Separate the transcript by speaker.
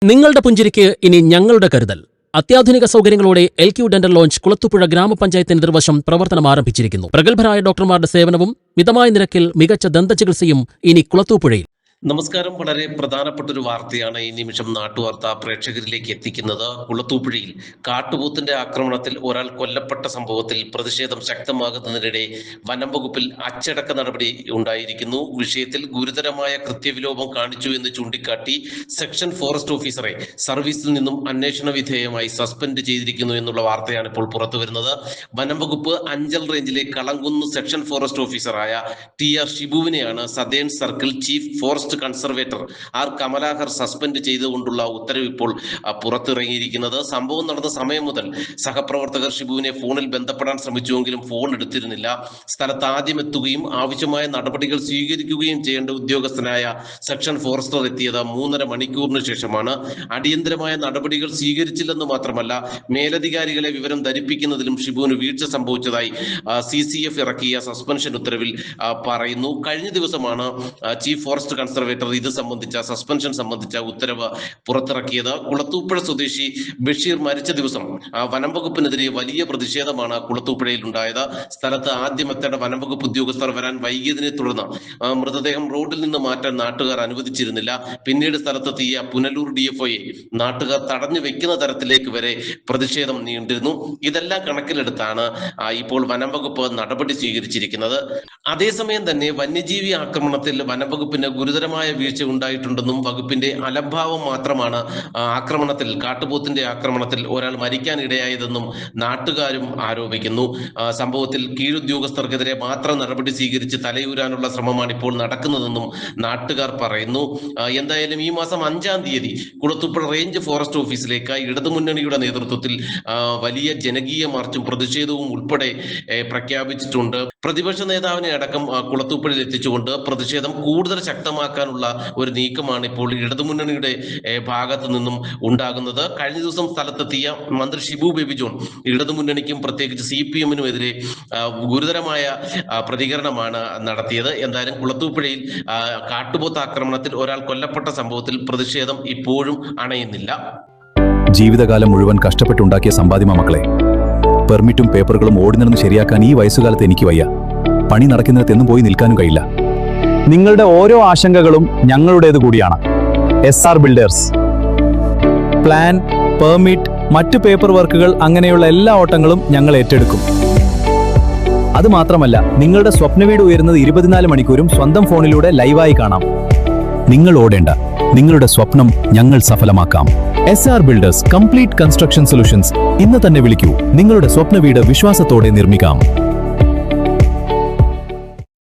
Speaker 1: നിങ്ങളുടെ പുഞ്ചിരിക്ക് ഇനി ഞങ്ങളുടെ കരുതൽ. അത്യാധുനിക സൗകര്യങ്ങളോടെ LQ ഡെന്റൽ ലോഞ്ച് കുളത്തൂപ്പുഴ ഗ്രാമപഞ്ചായത്തിന് എതിർവശം പ്രവർത്തനം ആരംഭിച്ചിരിക്കുന്നു. പ്രഗത്ഭരായ ഡോക്ടർമാരുടെ സേവനവും മിതമായ നിരക്കിൽ മികച്ച ദന്തചികിത്സയും ഇനി കുളത്തൂപ്പുഴയിൽ.
Speaker 2: നമസ്കാരം. വളരെ പ്രധാനപ്പെട്ട ഒരു വാർത്തയാണ് ഈ നിമിഷം നാട്ടുവാർത്ത പ്രേക്ഷകരിലേക്ക് എത്തിക്കുന്നത്. കുളത്തൂപ്പുഴയിൽ കാട്ടുപോത്തിന്റെ ആക്രമണത്തിൽ ഒരാൾ കൊല്ലപ്പെട്ട സംഭവത്തിൽ പ്രതിഷേധം ശക്തമാകുന്നതിനിടെ വനം വകുപ്പിൽ അച്ചടക്ക നടപടി ഉണ്ടായിരിക്കുന്നു. വിഷയത്തിൽ ഗുരുതരമായ കൃത്യവിലോപം കാണിച്ചു എന്ന് ചൂണ്ടിക്കാട്ടി സെക്ഷൻ ഫോറസ്റ്റ് ഓഫീസറെ സർവീസിൽ നിന്നും അന്വേഷണ വിധേയമായി സസ്പെൻഡ് ചെയ്തിരിക്കുന്നു എന്നുള്ള വാർത്തയാണ് ഇപ്പോൾ പുറത്തുവരുന്നത്. വനം വകുപ്പ് അഞ്ചൽ റേഞ്ചിലെ കളങ്കുന്ന് സെക്ഷൻ ഫോറസ്റ്റ് ഓഫീസറായ TR ഷിബുവിനെയാണ് southern circle chief forest conservator R Kamalakar suspend ചെയ്തുകൊണ്ടുള്ള ഉത്തരവ് ഇപ്പോൾ പുറത്തിറങ്ങിയിരിക്കുന്നത്. സംഭവം നടന്ന സമയം മുതൽ സഹപ്രവർത്തകർ ഷിബുവിനെ ഫോണിൽ ബന്ധപ്പെടാൻ ശ്രമിച്ചുവെങ്കിലും ഫോൺ എടുത്തിരുന്നില്ല. സ്ഥലത്ത് ആദ്യം എത്തുകയും ആവശ്യമായ നടപടികൾ സ്വീകരിക്കുകയും ചെയ്യേണ്ട ഉദ്യോഗസ്ഥനായ സെക്ഷൻ ഫോറസ്റ്റർ എത്തിയത് 3.5 മണിക്കൂറിന് ശേഷമാണ്. അടിയന്തരമായ നടപടികൾ സ്വീകരിച്ചില്ലെന്ന് മാത്രമല്ല, മേലധികാരികളെ വിവരം ധരിപ്പിക്കുന്നതിലും ഷിബുവിന് വീഴ്ച സംഭവിച്ചതായി CCF ഇറക്കിയ സസ്പെൻഷൻ ഉത്തരവിൽ പറയുന്നു. കഴിഞ്ഞ ദിവസമാണ് ചീഫ് ഫോറസ്റ്റ് കൺസർവേറ്റർ ഇത് സംബന്ധിച്ച സസ്പെൻഷൻ സംബന്ധിച്ച ഉത്തരവ് പുറത്തിറക്കിയത്. കുളത്തൂപ്പുഴ സ്വദേശി ബഷീർ മരിച്ച ദിവസം വനം വകുപ്പിനെതിരെ വലിയ പ്രതിഷേധമാണ് കുളത്തൂപ്പുഴയിൽ ഉണ്ടായത്. സ്ഥലത്ത് ആദ്യം എത്തേണ്ട വനം വകുപ്പ് ഉദ്യോഗസ്ഥർ വരാൻ വൈകിയതിനെ തുടർന്ന് മൃതദേഹം റോഡിൽ നിന്ന് മാറ്റാൻ നാട്ടുകാർ അനുവദിച്ചിരുന്നില്ല. പിന്നീട് സ്ഥലത്തെത്തിയ പുനലൂർ DFOയെ നാട്ടുകാർ തടഞ്ഞു വെക്കുന്ന തരത്തിലേക്ക് വരെ പ്രതിഷേധം നീണ്ടിരുന്നു. ഇതെല്ലാം കണക്കിലെടുത്താണ് ഇപ്പോൾ വനം വകുപ്പ് നടപടി സ്വീകരിച്ചിരിക്കുന്നത്. അതേസമയം തന്നെ വന്യജീവി ആക്രമണത്തിൽ വനം വകുപ്പിന് ഗുരുതരമായ വീഴ്ച ഉണ്ടായിട്ടുണ്ടെന്നും വകുപ്പിന്റെ അലംഭാവം മാത്രമാണ് കാട്ടുപോത്തിന്റെ ആക്രമണത്തിൽ ഒരാൾ മരിക്കാൻ ഇടയായതെന്നും നാട്ടുകാരും ആരോപിക്കുന്നു. സംഭവത്തിൽ കീഴുദ്യോഗസ്ഥർക്കെതിരെ മാത്രം നടപടി സ്വീകരിച്ച് തലയൂരാനുള്ള ശ്രമമാണ് ഇപ്പോൾ നടക്കുന്നതെന്നും നാട്ടുകാർ പറയുന്നു. എന്തായാലും ഈ മാസം 5-ാം തീയതി കുളത്തൂപ്പുഴ റേഞ്ച് ഫോറസ്റ്റ് ഓഫീസിലേക്ക് ഇടതുമുന്നണിയുടെ നേതൃത്വത്തിൽ വലിയ ജനകീയ മാർച്ചും പ്രതിഷേധവും ഉൾപ്പെടെ പ്രഖ്യാപിച്ചിട്ടുണ്ട്. പ്രതിപക്ഷ നേതാവിനെ അടക്കം കുളത്തൂപ്പുഴയിൽ എത്തിച്ചുകൊണ്ട് പ്രതിഷേധം കൂടുതൽ ശക്തമാക്കാനുള്ള ഒരു നീക്കമാണ് ഇപ്പോൾ ഇടതുമുന്നണിയുടെ ഭാഗത്തു നിന്നും ഉണ്ടാകുന്നത്. കഴിഞ്ഞ ദിവസം സ്ഥലത്തെത്തിയ മന്ത്രി ഷിബു ബേബി ജോൺ ഇടതുമുന്നണിക്കും പ്രത്യേകിച്ച് CPM-നും എതിരെ ഗുരുതരമായ പ്രതികരണമാണ് നടത്തിയത്. എന്തായാലും കുളത്തൂപ്പുഴയിൽ കാട്ടുപോത്ത് ആക്രമണത്തിൽ ഒരാൾ കൊല്ലപ്പെട്ട സംഭവത്തിൽ പ്രതിഷേധം ഇപ്പോഴും അണയുന്നില്ല.
Speaker 3: ജീവിതകാലം മുഴുവൻ കഷ്ടപ്പെട്ടുണ്ടാക്കിയ സമ്പാദ്യമാ മക്കളെ. പെർമിറ്റും പേപ്പറുകളും ഓടി നടന്ന് ശരിയാക്കാൻ ഈ വയസ്സുകാലത്ത് എനിക്ക് വയ്യ. പണി നടക്കുന്നിടത്തെന്നും പോയി നിൽക്കാനും കഴിയില്ല.
Speaker 4: നിങ്ങളുടെ ഓരോ ആശങ്കകളും ഞങ്ങളുടേത് കൂടിയാണ്. SR builders. പ്ലാൻ, പെർമിറ്റ്, മറ്റു പേപ്പർ വർക്കുകൾ അങ്ങനെയുള്ള എല്ലാ ഓട്ടങ്ങളും ഞങ്ങൾ ഏറ്റെടുക്കും. അതുമാത്രമല്ല, നിങ്ങളുടെ സ്വപ്ന വീട് ഉയരുന്നത് 24 മണിക്കൂറും സ്വന്തം ഫോണിലൂടെ ലൈവായി കാണാം.
Speaker 3: നിങ്ങൾ ഓടേണ്ട, നിങ്ങളുടെ സ്വപ്നം ഞങ്ങൾ സഫലമാക്കാം.
Speaker 4: SR builders complete construction solutions. ഇന്ന് തന്നെ വിളിക്കൂ. നിങ്ങളുടെ സ്വപ്ന വീട് വിശ്വാസത്തോടെ നിർമ്മിക്കാം.